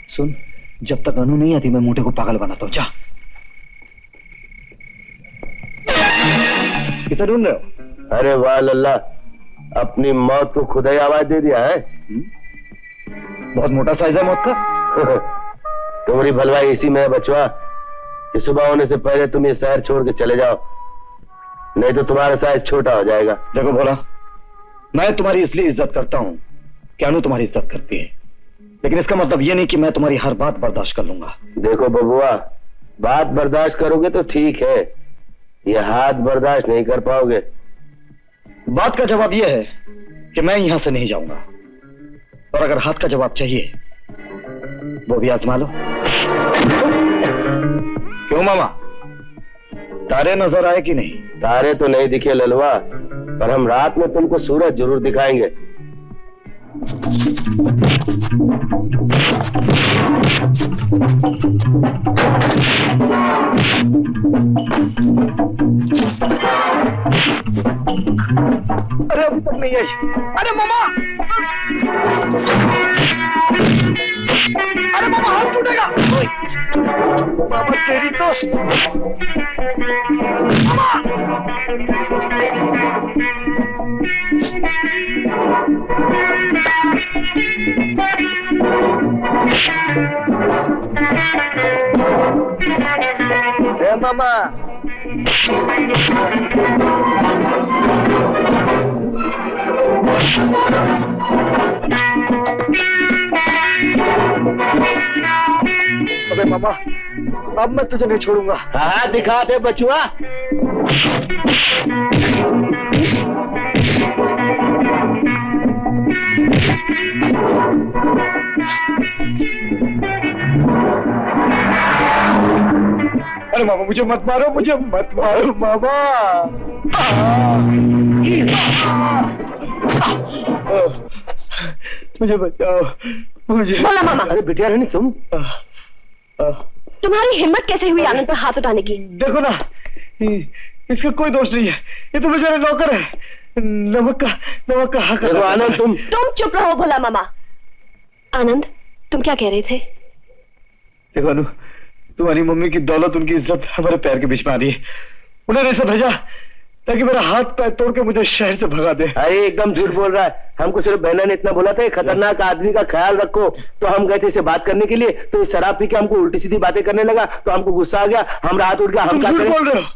सुन, जब तक अनु नहीं आती मैं मोटे को पागल बनाता हूँ। जा। किसे ढूंढ रहे हो? अरे वाह लल्ला, अपनी मौत को खुदा ही आवाज दे दिया है। बहुत मोटा साइज है मौत का। तुम्हारी भलवाई इसी में है बचवा कि सुबह होने से पहले तुम ये शहर छोड़ के चले जाओ, नहीं तो तुम्हारा साइज छोटा हो जाएगा। देखो भोला, मैं तुम्हारी इसलिए इज्जत करता हूँ कि अनु तुम्हारी इज्जत करती है, लेकिन इसका मतलब ये नहीं कि मैं तुम्हारी हर बात बर्दाश्त कर लूंगा। देखो बबुआ, बात बर्दाश्त करोगे तो ठीक है, ये हाथ बर्दाश्त नहीं कर पाओगे। बात का जवाब यह है कि मैं यहां से नहीं जाऊंगा, और अगर हाथ का जवाब चाहिए वो भी आजमा लो। क्यों मामा, तारे नजर आए कि नहीं? तारे तो नहीं दिखे ललवा, पर हम रात में तुमको सूरज जरूर दिखाएंगे। अरे अभी तक नहीं आई। अरे मामा, अरे मामा हाथ टूटेगा। मामा तेरी तो मामा। मामा अबे मामा, अब मैं तुझे नहीं छोड़ूंगा। हाँ दिखा दे बचुआ। अरे मामा मुझे मत मारो, मुझे मत मारो मामा। मुझे बचाओ, मुझे। बोला मामा। अरे बिटिया रानी तुम तुम्हारी हिम्मत कैसे हुई आनंद पर हाथ उठाने की? देखो ना, इसका कोई दोष नहीं है, ये तो बेचारे नौकर है। नमक का हक। देखो आनंद तुम चुप रहो। बोला मामा। आनंद तुम क्या कह रहे थे? देखो अनु, तुम्हारी मम्मी की दौलत, उनकी इज्जत हमारे पैर के बीच में आ रही है। उन्होंने ऐसा भेजा ताकि मेरा हाथ पैर तोड़ के मुझे शहर से भगा दे। अरे एकदम झूठ बोल रहा है, हमको सिर्फ बहना ने इतना बोला था खतरनाक आदमी का ख्याल रखो, तो हम गए थे इसे बात करने के लिए, तो इस शराब पी के हमको उल्टी सीधी बातें करने लगा, तो हमको गुस्सा आ गया, हम रात उठ गया। हम क्या बोल रहे हो?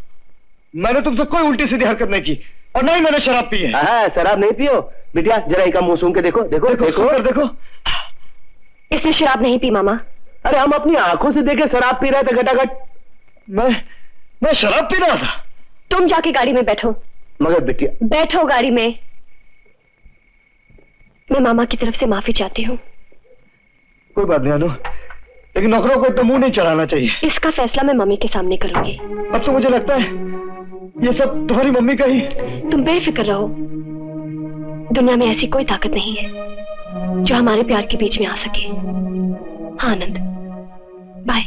मैंने तुमसे कोई उल्टी सीधी हरकत नहीं की, और नहीं मैंने शराब पी है। हाँ शराब नहीं पियो बिटिया, जरा एक मुंह सूंघ के देखो। देखो देखो देखो, इसने शराब नहीं पी मामा। अरे हम अपनी आंखों से देखे शराब पी रहे थे घटाघट। मैं शराब पी रहा था। तुम जाके गाड़ी में बैठो। मगर बिटिया बैठो गाड़ी में। मैं मामा की तरफ से माफी चाहती हूँ। कोई बात नहीं अनु, लेकिन नौकरों को इतना मुंह नहीं चढ़ाना चाहिए। इसका फैसला मैं मम्मी के सामने करूंगी। अब तो मुझे लगता है ये सब तुम्हारी मम्मी का ही। तुम बेफिक्र रहो, दुनिया में ऐसी कोई ताकत नहीं है जो हमारे प्यार के बीच में आ सके। हाँ आनंद, बाय।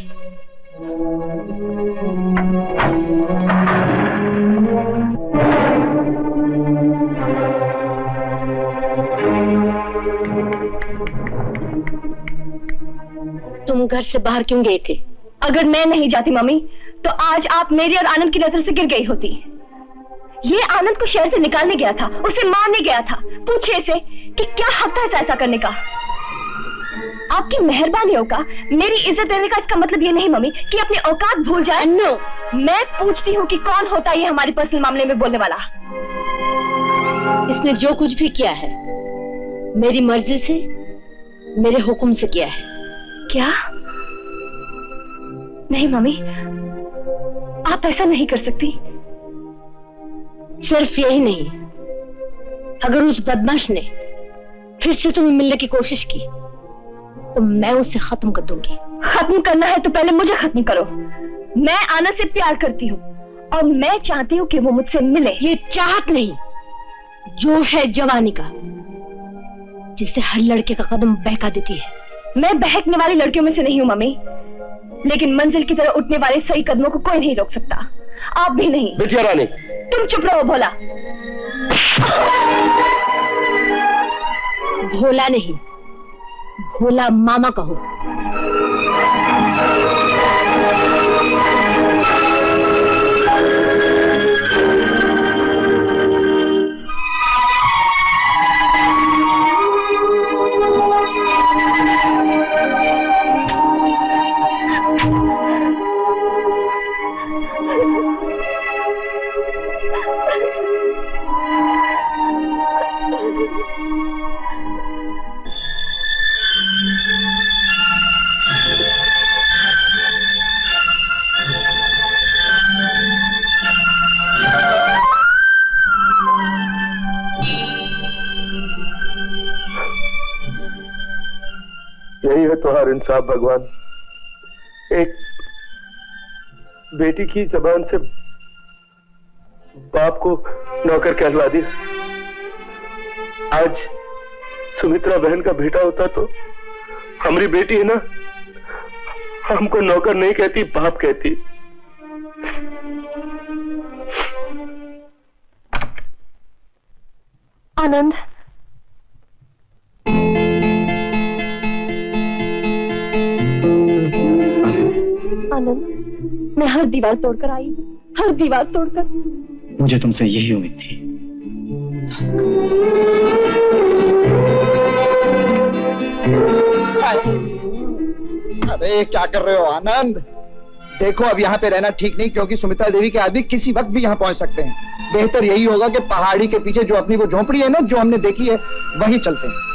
तुम घर से बाहर क्यों गए थे? अगर मैं नहीं जाती मम्मी, तो आज आप मेरी और आनंद की नजर से गिर गई होती। ये आनंद को शहर से निकालने गया था, उसे मारने गया था। पूछिए इसे कि क्या हक था ऐसा करने का। आपकी मेहरबानियों का मेरी इज्जत देने का इसका मतलब ये नहीं मम्मी कि अपनी औकात भूल जाए। नो, मैं पूछती हूँ कि कौन होता है ये हमारे पर्सनल मामले में बोलने वाला। इसने जो कुछ भी किया है मेरी मर्जी से, मेरे हुक्म से किया है। क्या? नहीं मम्मी, आप ऐसा नहीं कर सकती। सिर्फ यही नहीं, अगर उस बदमाश ने फिर से तुम्हें मिलने की कोशिश की तो मैं उसे खत्म कर दूंगी। खत्म करना है तो पहले मुझे खत्म करो। मैं आनंद से प्यार करती हूँ और मैं चाहती हूँ कि वो मुझसे मिले। ये चाहत नहीं, जोश है जवानी का, जिससे हर लड़के का कदम बहका देती है। मैं बहकने वाली लड़कियों में से नहीं हूँ मम्मी, लेकिन मंजिल की तरह उठने वाले सही कदमों को कोई नहीं रोक सकता, आप भी नहीं। बिटिया रानी तुम चुप रहो। भोला भोला नहीं, भोला मामा कहो। यही है तुम्हारा इंसाफ भगवान। एक बेटी की जबान से बाप को नौकर कहलवा दिया। आज सुमित्रा बहन का बेटा होता तो हमारी बेटी है ना, हमको नौकर नहीं कहती, बाप कहती। आनंद, आनंद, मैं हर दीवार तोड़कर आई, हर दीवार तोड़कर। मुझे तुमसे यही उम्मीद थी। अरे क्या कर रहे हो आनंद? देखो अब यहाँ पे रहना ठीक नहीं, क्योंकि सुमित्रा देवी के आदमी किसी वक्त भी यहाँ पहुँच सकते हैं। बेहतर यही होगा कि पहाड़ी के पीछे जो अपनी वो झोंपड़ी है ना, जो हमने देखी है, वहीं चलते हैं।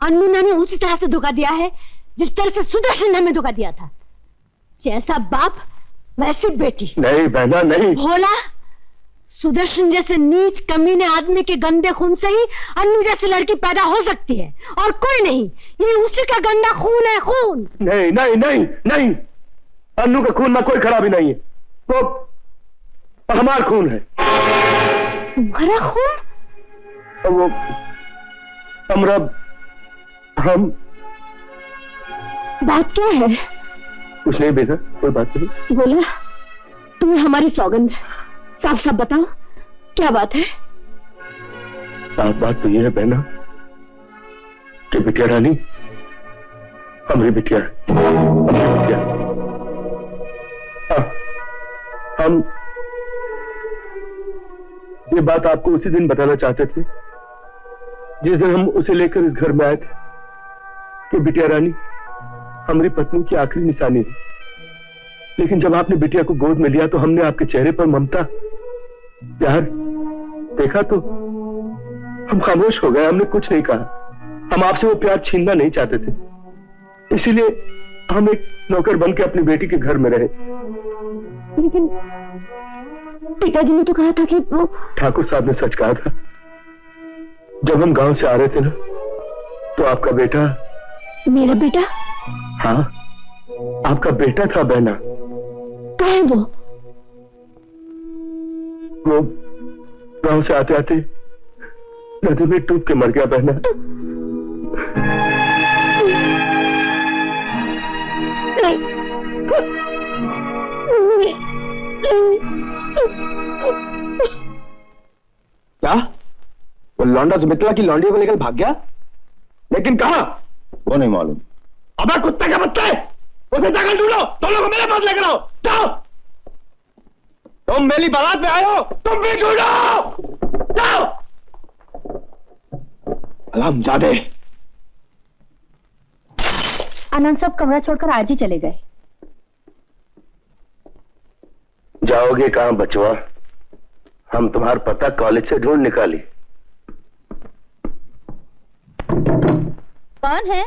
अन्नू ने हमें उसी तरह से धोखा दिया है जिस तरह से सुदर्शन ने हमें धोखा दिया था। जैसा बाप वैसी बेटी। नहीं बहना नहीं। भोला, सुदर्शन जैसे नीच कमीने आदमी के गंदे खून से ही अन्नू जैसी लड़की पैदा हो सकती है, और कोई नहीं। ये उसी का गंदा खून है, खून। नहीं नहीं नहीं नहीं, अन्नू का खून में कोई खराबी नहीं है, वो हमारा खून है। तुम्हारा खून? वो हमरा, हम। बात क्या है? कुछ नहीं बेटा, कोई बात नहीं। बोला, तुम्हें हमारी सौगंध, साफ साफ बताओ क्या बात है? साफ बात तो ये है बहना कि बिटिया रानी हमारी बिटिया है, हमारी बिटिया। हाँ, हम ये बात आपको उसी दिन बताना चाहते थे जिस दिन हम उसे लेकर इस घर में आए थे कि बिटिया रानी हमारी पत्नी की आखिरी निशानी है। लेकिन जब आपने बिटिया को गोद में लिया तो हमने आपके चेहरे पर ममता, प्यार देखा तो हम खामोश हो गए, हमने कुछ नहीं कहा। हम आपसे वो प्यार छीनना नहीं चाहते थे, इसीलिए हम एक नौकर बन के अपनी बेटी के घर में रहे। लेकिन पिताजी ने तो कहा था कि वो। ठाकुर साहब ने सच कहा था। जब हम गांव से आ रहे थे ना, तो आपका बेटा। मेरा बेटा? हाँ, आपका बेटा था बहना। कहाँ है वो? वो गांव से आते आते नदी में डूब के मर गया बहना। क्या? वो लौंडा सुमित्रा की लौंडी को लेकर भाग गया? लेकिन कहां? वो नहीं मालूम। अबे कुत्ते का बच्चे, उसे जंगल ढूंढो, दोनों को मेरे पास लेकर आओ। जाओ, तुम मेरी बारात में आए हो, तुम भी ढूंढो। जाओ। हरामजादे। आनंद सब कमरा छोड़कर आज ही चले गए। जाओगे कहां बचवा? हम तुम्हारा पता कॉलेज से ढूंढ निकाली। कौन है?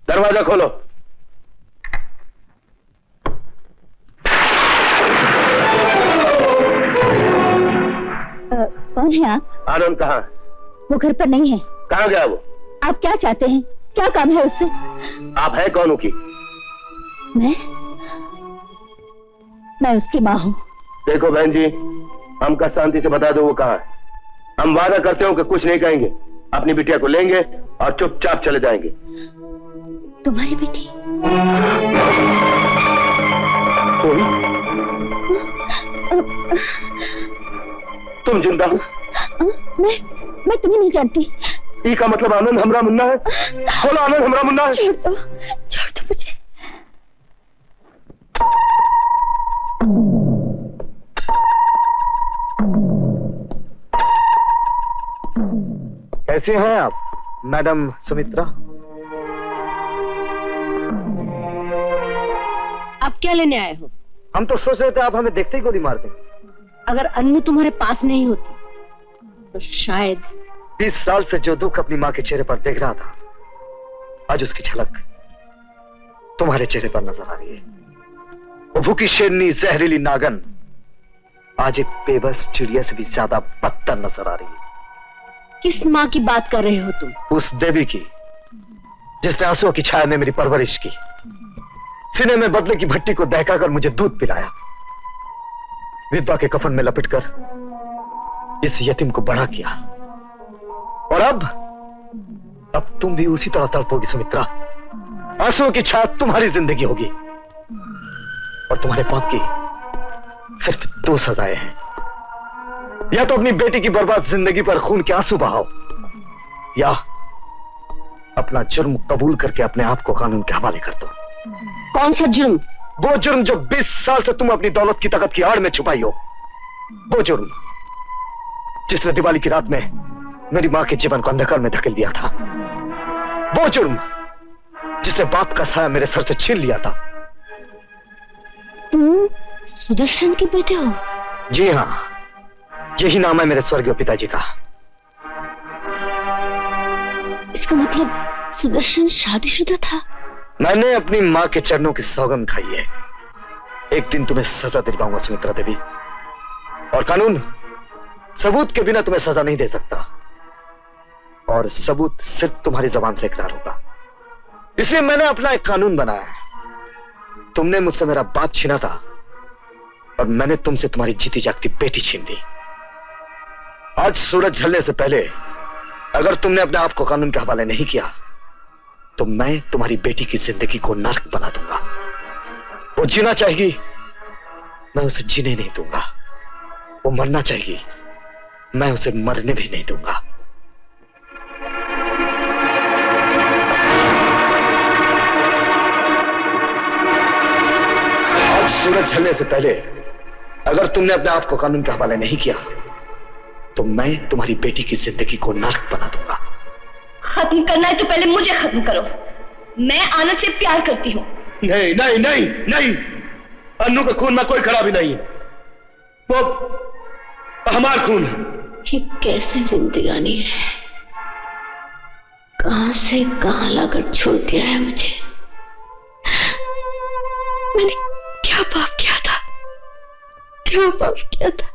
दरवाजा खोलो। कौन है आप? आनंद कहाँ? वो घर पर नहीं है। कहाँ गया वो? आप क्या चाहते हैं? क्या काम है उससे? आप है कौन की? मैं उसकी माँ हूँ। देखो बहन जी, हमका शांति से बता दो वो कहाँ है। हम वादा करते हो कि कुछ नहीं कहेंगे, अपनी बिटिया को लेंगे और चुपचाप चले जाएंगे। तुम्हारी बेटी? तुम जिंदा हो? मैं मैं तुम्हें नहीं जानती। ई का मतलब आनंद हमरा मुन्ना है? बोलो आनंद हमरा मुन्ना है? छोड़ दो मुझे। कैसे हैं आप मैडम सुमित्रा? आप क्या लेने आए हो? हम तो सोच रहे थे आप हमें देखते ही गोली मार दें। अगर अन्नू तुम्हारे पास नहीं होती तो शायद 20 साल से जो दुख अपनी माँ के चेहरे पर देख रहा था, आज उसकी झलक तुम्हारे चेहरे पर नजर आ रही है। वो भूखी शेरनी, जहरीली नागन आज एक बेबस चिड़िया से भी ज्यादा बदतर नजर आ रही है। किस माँ की बात कर रहे हो तुम? उस देवी की जिसने आंसुओं की छाया में मेरी परवरिश की, सीने में बदले की भट्टी को दहकाकर मुझे दूध पिलाया, विधवा के कफन में लपेटकर इस यतीम को बड़ा किया। और अब तुम भी उसी तरह तड़पोगी सुमित्रा। आंसुओं की छाया तुम्हारी जिंदगी होगी और तुम्हारे पाप की सिर्फ 2 सजाएं हैं। या तो अपनी बेटी की बर्बाद जिंदगी पर खून के आंसू बहाओ, या अपना जुर्म कबूल करके अपने आप को कानून के हवाले कर दो। कौन सा जुर्म? वो जुर्म जो 20 साल से तुम अपनी दौलत की ताकत की आड़ में छुपाई हो। वो जुर्म जिसने दिवाली की रात में मेरी मां के जीवन को अंधकार में धकेल दिया था। वो जुर्म जिसने बाप का साया मेरे सर से छीन लिया था। तुम सुदर्शन के बेटे हो? जी हां, यही नाम है मेरे स्वर्गीय पिताजी का। इसका मतलब सुदर्शन शादीशुदा था? मैंने अपनी मां के चरणों की सौगंध खाई है, एक दिन तुम्हें सजा दिलवाऊंगा सुमित्रा देवी। और कानून सबूत के बिना तुम्हें सजा नहीं दे सकता, और सबूत सिर्फ तुम्हारी जबान से इकरार होगा। इसलिए मैंने अपना एक कानून बनाया है। तुमने मुझसे मेरा बाप छीना था और मैंने तुमसे तुम्हारी जीती जागती बेटी छीन ली। आज सूरज ढलने से पहले अगर तुमने अपने आप को कानून के हवाले नहीं किया तो मैं तुम्हारी बेटी की जिंदगी को नरक बना दूंगा। वो जीना चाहेगी, मैं उसे जीने नहीं दूंगा। वो मरना चाहेगी, मैं उसे मरने भी नहीं दूंगा। आज सूरज ढलने से पहले अगर तुमने अपने आप को कानून के हवाले नहीं किया तो मैं तुम्हारी बेटी की जिंदगी को नरक बना दूंगा। खत्म करना है तो पहले मुझे खत्म करो। मैं आनंद से प्यार करती हूँ। नहीं नहीं नहीं नहीं, अन्नू का खून में कोई खराबी नहीं है, वो हमारा खून है। ये कैसी जिंदगानी है, कहां से कहां लाकर छोड़ दिया है मुझे। मैंने क्या पाप किया था, क्या पाप किया था?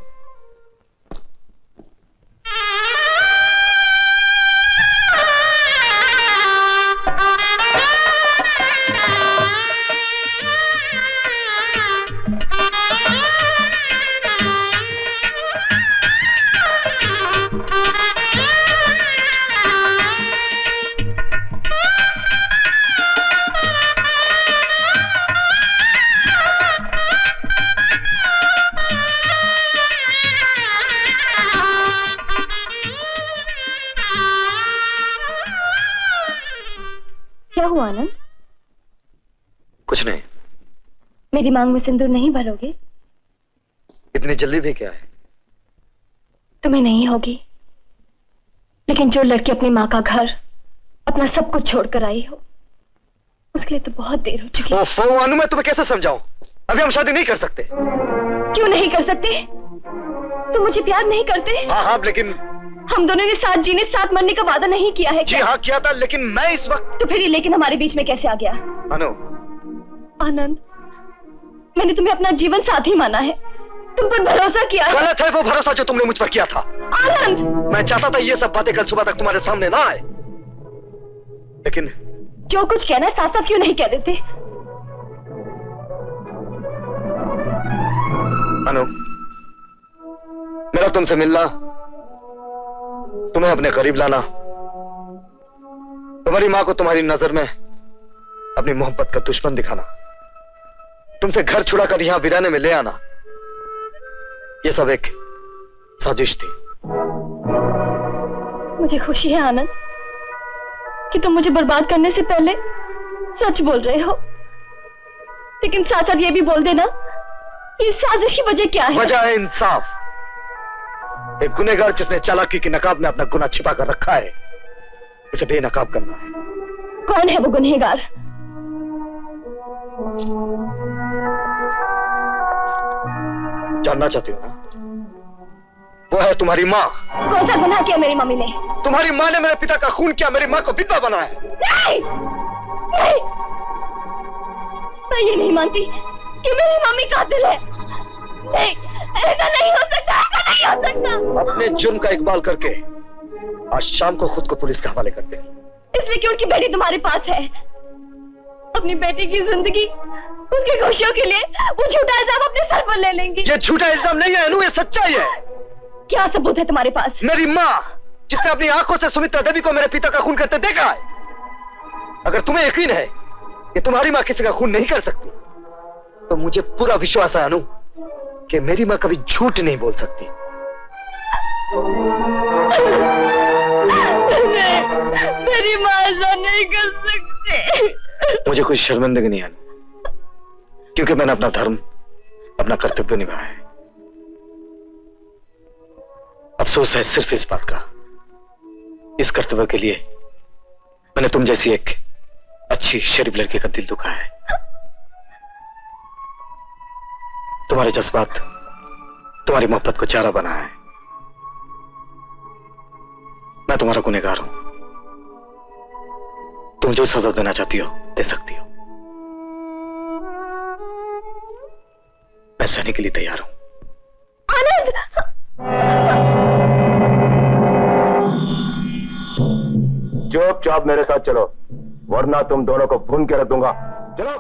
क्या हुआ आनंद? कुछ नहीं। मेरी मांग में सिंदूर नहीं भरोगे? इतनी जल्दी भी क्या है? तुम्हें नहीं होगी, लेकिन जो लड़की अपनी माँ का घर, अपना सब कुछ छोड़कर आई हो, उसके लिए तो बहुत देर हो चुकी है। ओफो अनु, मैं तुम्हें कैसे समझाऊं? अभी हम शादी नहीं कर सकते। क्यों नहीं कर सकते? तुम मुझे प्यार नहीं करते? हाँ, लेकिन हम दोनों ने साथ जीने साथ मरने का वादा नहीं किया है क्या? जी हाँ किया था, लेकिन मैं इस वक्त। तो फिर ये लेकिन हमारे बीच में कैसे आ गया? अनु, आनंद, मैंने तुम्हें अपना जीवन साथी माना है, तुम पर भरोसा किया है। गलत है वो भरोसा जो तुमने मुझ पर किया था। आनंद, मैं चाहता था ये सब बातें कल सुबह तक तुम्हारे सामने ना आए, लेकिन जो कुछ कहना है साफ साफ क्यों नहीं कह देते? अनु, मेरा तुमसे मिलना, तुम्हें अपने करीब लाना, तुम्हारी मां को तुम्हारी नजर में अपनी मोहब्बत का दुश्मन दिखाना, तुमसे घर छुड़ाकर यहां वीराने में ले आना, ये सब एक साजिश थी। मुझे खुशी है आनंद कि तुम मुझे बर्बाद करने से पहले सच बोल रहे हो, लेकिन साथ साथ ये भी बोल देना कि इस साजिश की वजह क्या है। वजह है इंसाफ। एक गुनहगार जिसने चालाकी की नकाब में अपना गुनाह छिपा कर रखा है, उसे बेनकाब करना है। कौन है वो गुनहगार? जानना चाहती हो ना? वो है तुम्हारी माँ। कौन सा गुनाह किया मेरी मम्मी ने? तुम्हारी माँ ने मेरे पिता का खून किया, मेरी माँ को विधवा बनाया। नहीं, नहीं, मैं ये नहीं मानती कि मेरी मम्मी कातिल है। नहीं, ऐसा नहीं हो सकता, ऐसा नहीं हो सकता। अपने जुर्म का इकबाल करके आज शाम को खुद को पुलिस के हवाले कर दे। इसलिए कि उनकी बेटी तुम्हारे पास है। अपनी बेटी की जिंदगी, उसकी खुशियों के लिए वो झूठा इल्जाम अपने सर पर ले लेंगी। ये झूठा इल्जाम नहीं है अनु, ये सच्चाई है। क्या सबूत है तुम्हारे पास? मेरी माँ, जिसने अपनी आंखों से सुमित्रा देवी को मेरे पिता का खून करते देखा है। अगर तुम्हें यकीन है कि तुम्हारी माँ किसी का खून नहीं कर सकती, तो मुझे पूरा विश्वास है अनु कि मेरी माँ कभी झूठ नहीं बोल सकती। नहीं, मेरी माँ ऐसा नहीं कर सकती। मुझे कोई शर्मिंदगी नहीं अनु, क्योंकि मैंने अपना धर्म, अपना कर्तव्य निभाया है। अफसोस है सिर्फ इस बात का, इस कर्तव्य के लिए मैंने तुम जैसी एक अच्छी शरीफ लड़की का दिल दुखाया है। तुम्हारे जज्बात, तुम्हारी मोहब्बत को चारा बनाया है। मैं तुम्हारा गुनहगार हूं। तुम जो सजा देना चाहती हो दे सकती हो। मैं सहने के लिए तैयार हूं। आनंद! चुपचाप मेरे साथ चलो, वरना तुम दोनों को भून के रख दूंगा। चलो।